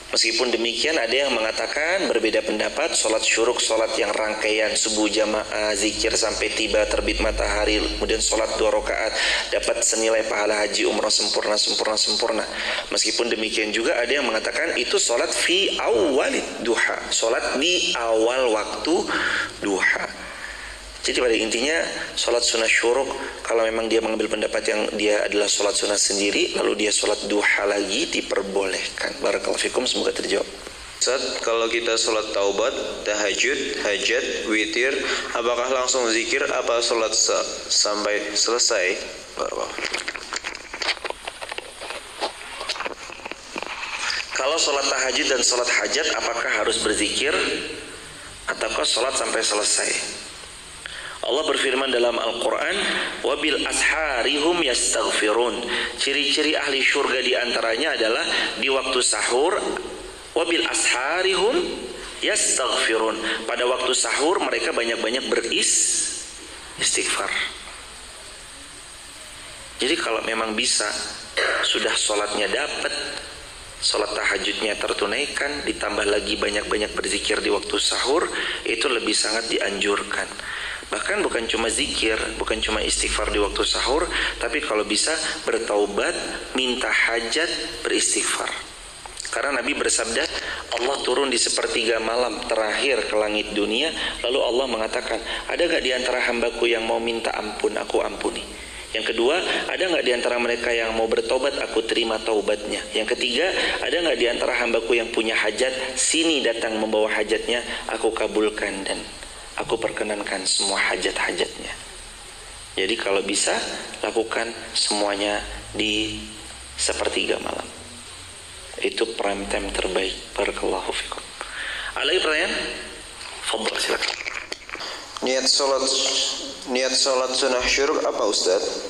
Meskipun demikian ada yang mengatakan berbeda pendapat. Sholat syuruk, sholat yang rangkaian subuh jamaah, zikir sampai tiba terbit matahari, kemudian sholat 2 rakaat dapat senilai pahala haji umrah sempurna. Meskipun demikian juga ada yang mengatakan itu sholat fi awalid duha, sholat di awal waktu duha. Jadi pada intinya sholat sunnah syuruk, kalau memang dia mengambil pendapat yang dia adalah sholat sunnah sendiri, lalu dia sholat duha lagi, diperbolehkan. Barakallahu fikum, semoga terjawab. Ustaz, kalau kita sholat taubat, tahajud, hajat, witir, apakah langsung zikir apa sholat sampai selesai? Barakallahu. Kalau sholat tahajud dan sholat hajat, apakah harus berzikir ataukah sholat sampai selesai? Allah berfirman dalam Al-Quran, wabil asharihum yastaghfirun. Ciri-ciri ahli syurga diantaranya adalah di waktu sahur, wabil asharihum yastaghfirun. Pada waktu sahur mereka banyak-banyak beristighfar. Jadi kalau memang bisa, sudah sholatnya dapat, sholat tahajudnya tertunaikan, ditambah lagi banyak-banyak berzikir di waktu sahur, itu lebih sangat dianjurkan. Bahkan bukan cuma zikir, bukan cuma istighfar di waktu sahur, tapi kalau bisa bertaubat, minta hajat, beristighfar. Karena Nabi bersabda, Allah turun di sepertiga malam terakhir ke langit dunia, lalu Allah mengatakan, ada gak di antara hambaku yang mau minta ampun, aku ampuni. Yang kedua, ada gak di antara mereka yang mau bertobat, aku terima taubatnya. Yang ketiga, ada gak di antara hambaku yang punya hajat, sini datang membawa hajatnya, aku kabulkan dan aku perkenankan semua hajat-hajatnya. Jadi kalau bisa, lakukan semuanya di sepertiga malam. Itu prime time terbaik. Barakallahu fikum. Ada lagi pertanyaan? Fadhal, silakan. Niat sholat sunnah syuruk apa Ustaz?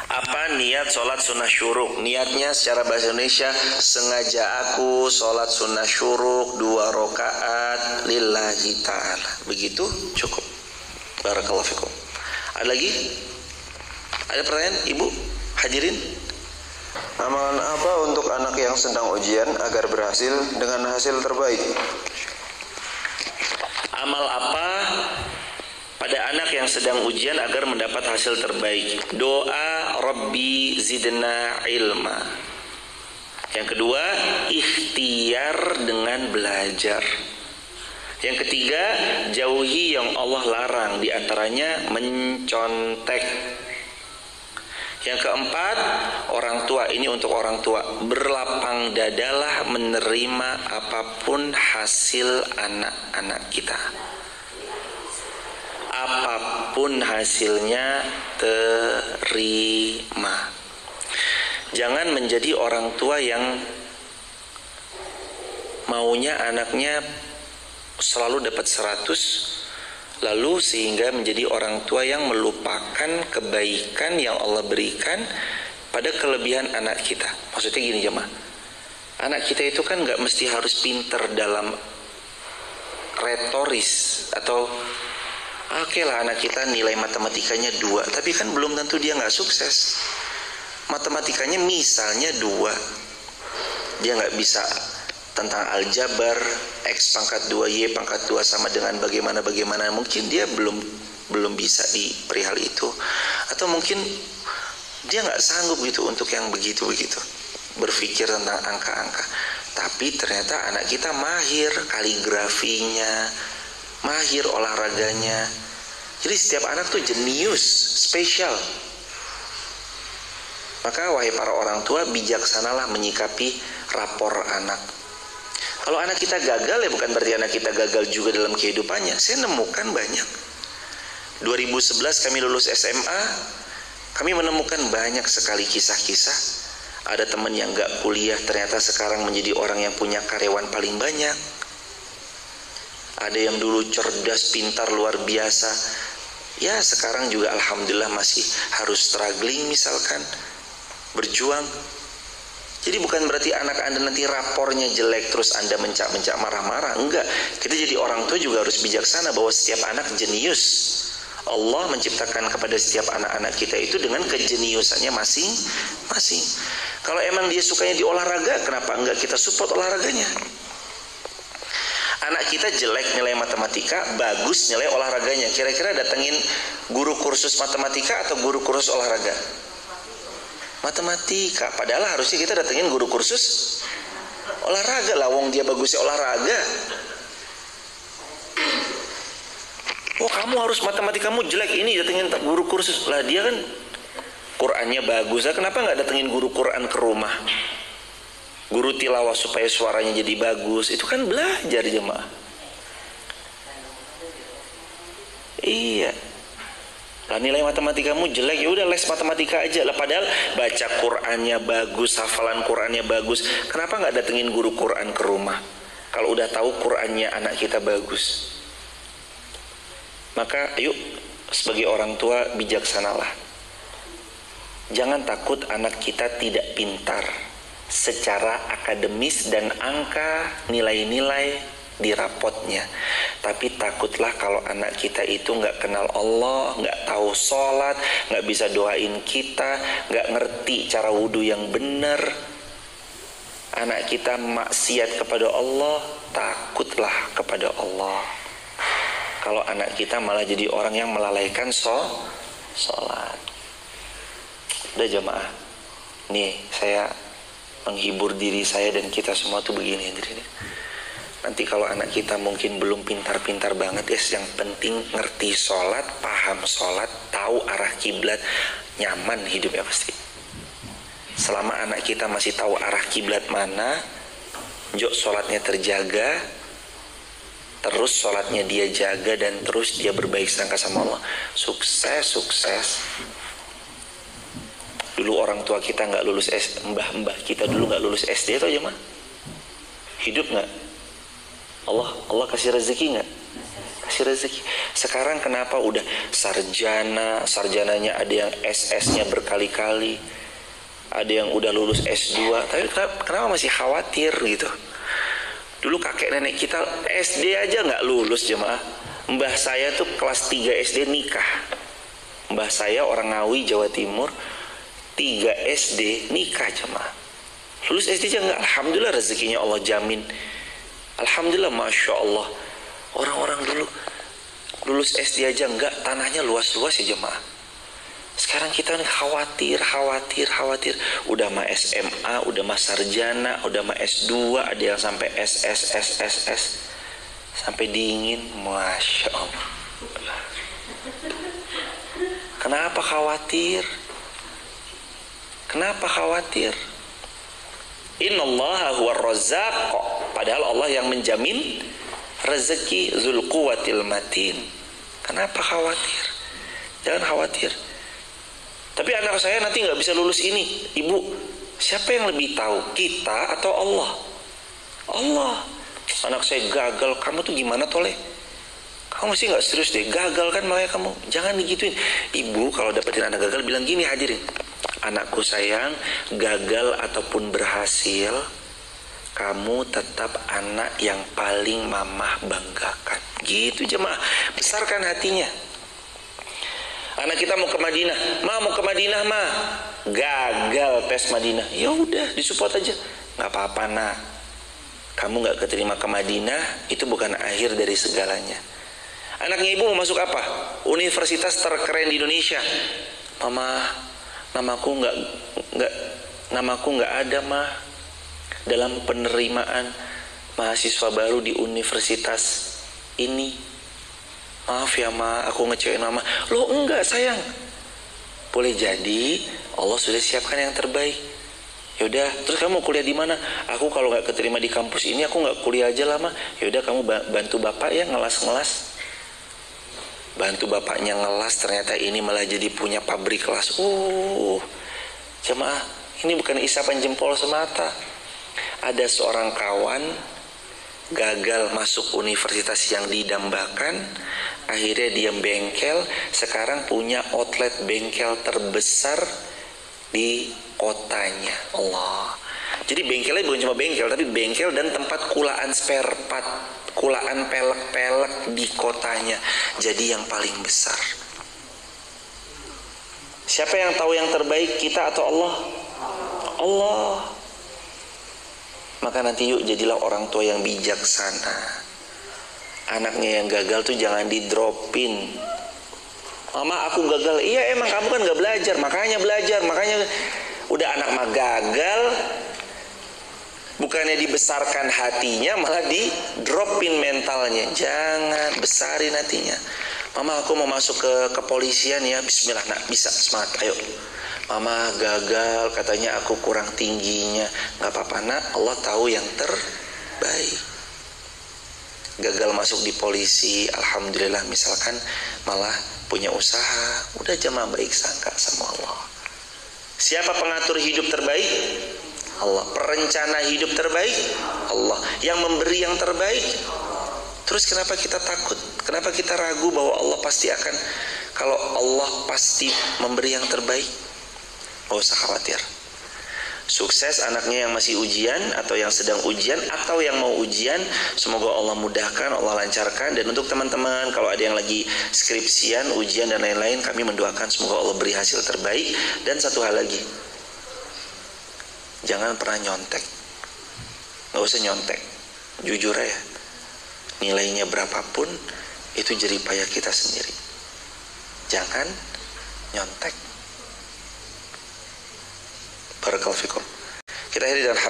Apa niat sholat sunnah syuruk? Niatnya secara bahasa Indonesia, sengaja aku sholat sunnah syuruk 2 rakaat lillahi ta'ala. Begitu cukup. Barakallahu fikum. Ada lagi? Ada pertanyaan Ibu? Hadirin? Amalan apa untuk anak yang sedang ujian agar berhasil dengan hasil terbaik? Amal apa pada anak yang sedang ujian agar mendapat hasil terbaik? Doa Rabbi zidna ilma. Yang kedua, ikhtiar dengan belajar. Yang ketiga, jauhi yang Allah larang, diantaranya mencontek. Yang keempat, orang tua, ini untuk orang tua, berlapang dadalah menerima apapun hasil anak-anak kita. Apapun hasilnya, terima. Jangan menjadi orang tua yang maunya anaknya selalu dapat 100, lalu sehingga menjadi orang tua yang melupakan kebaikan yang Allah berikan pada kelebihan anak kita. Maksudnya gini jemaah, anak kita itu kan gak mesti harus pinter dalam retoris atau oke lah anak kita nilai matematikanya 2, tapi kan belum tentu dia gak sukses. Matematikanya misalnya 2, dia gak bisa tentang aljabar, X pangkat 2 Y pangkat 2 sama dengan bagaimana, mungkin dia belum bisa di perihal itu, atau mungkin dia nggak sanggup gitu untuk yang begitu berpikir tentang angka-angka. Tapi ternyata anak kita mahir kaligrafinya, mahir olahraganya. Jadi setiap anak tuh jenius, spesial. Maka wahai para orang tua, bijaksanalah menyikapi rapor anak. Kalau anak kita gagal, ya bukan berarti anak kita gagal juga dalam kehidupannya. Saya nemukan banyak. 2011 kami lulus SMA, kami menemukan banyak sekali kisah-kisah. Ada teman yang gak kuliah, ternyata sekarang menjadi orang yang punya karyawan paling banyak. Ada yang dulu cerdas, pintar, luar biasa. Ya sekarang juga alhamdulillah masih harus struggling misalkan, berjuang. Jadi bukan berarti anak Anda nanti rapornya jelek terus Anda mencak-mencak marah-marah. Enggak. Kita jadi orang tua juga harus bijaksana bahwa setiap anak jenius. Allah menciptakan kepada setiap anak-anak kita itu dengan kejeniusannya masing-masing. Kalau emang dia sukanya di olahraga, kenapa enggak kita support olahraganya? Anak kita jelek nilai matematika, bagus nilai olahraganya. Kira-kira datengin guru kursus matematika atau guru kursus olahraga? Matematika. Padahal harusnya kita datengin guru kursus olahraga lah, wong dia bagusnya olahraga. Oh kamu harus matematikamu jelek, ini datengin guru kursus. Lah dia kan Qurannya bagus, lah kenapa nggak datengin guru Quran ke rumah, guru tilawah supaya suaranya jadi bagus? Itu kan belajar jemaah. Iya. Lah nilai matematikamu jelek, ya udah les matematika aja lah. Padahal baca Qurannya bagus, hafalan Qurannya bagus. Kenapa nggak datengin guru Quran ke rumah? Kalau udah tahu Qurannya anak kita bagus. Maka yuk sebagai orang tua bijaksanalah. Jangan takut anak kita tidak pintar secara akademis dan angka nilai-nilai di rapotnya, tapi takutlah kalau anak kita itu nggak kenal Allah, nggak tahu sholat, nggak bisa doain kita, nggak ngerti cara wudhu yang benar. Anak kita maksiat kepada Allah, takutlah kepada Allah. kalau anak kita malah jadi orang yang melalaikan sholat. Udah jamaah, nih saya menghibur diri saya dan kita semua tuh begini. Nanti kalau anak kita mungkin belum pintar-pintar banget ya, yang penting ngerti sholat, paham sholat, tahu arah kiblat, nyaman hidupnya pasti. Selama anak kita masih tahu arah kiblat mana, sholatnya terjaga, terus sholatnya dia jaga, dan terus dia berbaik sangka sama Allah, sukses. Dulu orang tua kita nggak lulus mbah kita dulu nggak lulus SD itu aja mah, hidup nggak? Allah kasih rezeki nggak? Kasih rezeki. Sekarang kenapa udah sarjananya ada yang SS-nya berkali-kali, ada yang udah lulus S2, tapi kenapa masih khawatir gitu? Dulu kakek nenek kita SD aja nggak lulus jemaah. Mbah saya tuh kelas 3 SD nikah. Mbah saya orang Ngawi, Jawa Timur, 3 SD nikah jemaah. Lulus SD aja nggak. Alhamdulillah rezekinya Allah jamin. Alhamdulillah, Masya Allah. Orang-orang dulu lulus SD aja enggak, tanahnya luas-luas ya jemaah. Sekarang kita nih khawatir. Udah mah SMA, udah mah sarjana, udah mah S2, ada yang sampai SS, sampai dingin. Masya Allah. Kenapa khawatir? Innallaha huwar razzaq. Padahal Allah yang menjamin rezeki, Dzul Quwwatil Matin. Kenapa khawatir? Jangan khawatir. Tapi anak saya nanti nggak bisa lulus ini. Ibu, siapa yang lebih tahu? Kita atau Allah? Allah. Anak saya gagal. Kamu tuh gimana Toleh? Kamu mesti nggak serius deh. Gagal kan makanya kamu. Jangan digituin. Ibu kalau dapetin anak gagal bilang gini, hadirin. Anakku sayang, gagal ataupun berhasil, kamu tetap anak yang paling mamah banggakan. Gitu jemaah. Besarkan hatinya. Anak kita mau ke Madinah, mau ke Madinah mah, gagal tes Madinah. Ya udah, disupport aja. Nggak apa-apa nak. Kamu nggak keterima ke Madinah, itu bukan akhir dari segalanya. Anaknya ibu mau masuk apa? Universitas terkeren di Indonesia. Mama, namaku nggak ada mah dalam penerimaan mahasiswa baru di universitas ini. Maaf ya ma, aku ngecewain mama. Loh enggak sayang, boleh jadi Allah sudah siapkan yang terbaik. Yaudah, terus kamu mau kuliah di mana? Aku kalau nggak keterima di kampus ini, aku nggak kuliah aja lama. Yaudah, kamu bantu bapak ya ngelas. Bantu bapaknya ngelas, ternyata ini malah jadi punya pabrik kelas. Jemaah, ini bukan isapan jempol semata. Ada seorang kawan gagal masuk universitas yang didambakan, akhirnya dia bengkel, sekarang punya outlet bengkel terbesar di kotanya. Allah. Jadi bengkelnya bukan cuma bengkel, tapi bengkel dan tempat kulaan spare part, kulaan pelek-pelek di kotanya. Jadi yang paling besar. Siapa yang tahu yang terbaik, kita atau Allah? Allah. Maka nanti yuk jadilah orang tua yang bijaksana. Anaknya yang gagal tuh jangan di-dropin. Mama aku gagal. Iya emang kamu kan gak belajar, makanya udah anak mah gagal, bukannya dibesarkan hatinya, malah di-dropin mentalnya. Jangan, besarin hatinya. Mama aku mau masuk ke kepolisian ya. Bismillah nak, bisa, semangat, ayo. Mama gagal, katanya aku kurang tingginya. Gak apa-apa nak, Allah tahu yang terbaik. Gagal masuk di polisi, alhamdulillah misalkan malah punya usaha, udah jamaah baik sangka sama Allah. Siapa pengatur hidup terbaik? Allah. Perencana hidup terbaik? Allah. Yang memberi yang terbaik? Terus kenapa kita takut? Kenapa kita ragu bahwa Allah pasti akan, kalau Allah pasti memberi yang terbaik? Gak usah khawatir. Sukses anaknya yang masih ujian atau yang sedang ujian atau yang mau ujian, semoga Allah mudahkan, Allah lancarkan. Dan untuk teman-teman kalau ada yang lagi skripsian, ujian dan lain-lain, kami mendoakan semoga Allah beri hasil terbaik. Dan satu hal lagi, jangan pernah nyontek. Gak usah nyontek, jujur ya. Nilainya berapapun, itu jerih payah kita sendiri. Jangan nyontek. Barakallahu fikum. Kita akhiri dengan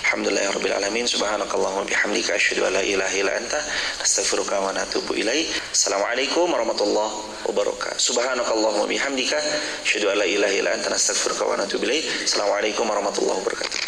alhamdulillahirabbil alamin, subhanakallahumma bihamdika asyhadu an la ilaha illa anta astaghfiruka wa atubu ilaik. Assalamualaikum warahmatullahi wabarakatuh. Subhanakallahumma bihamdika asyhadu an la ilaha illa anta astaghfiruka wa atubu ilaik. Assalamualaikum warahmatullahi wabarakatuh.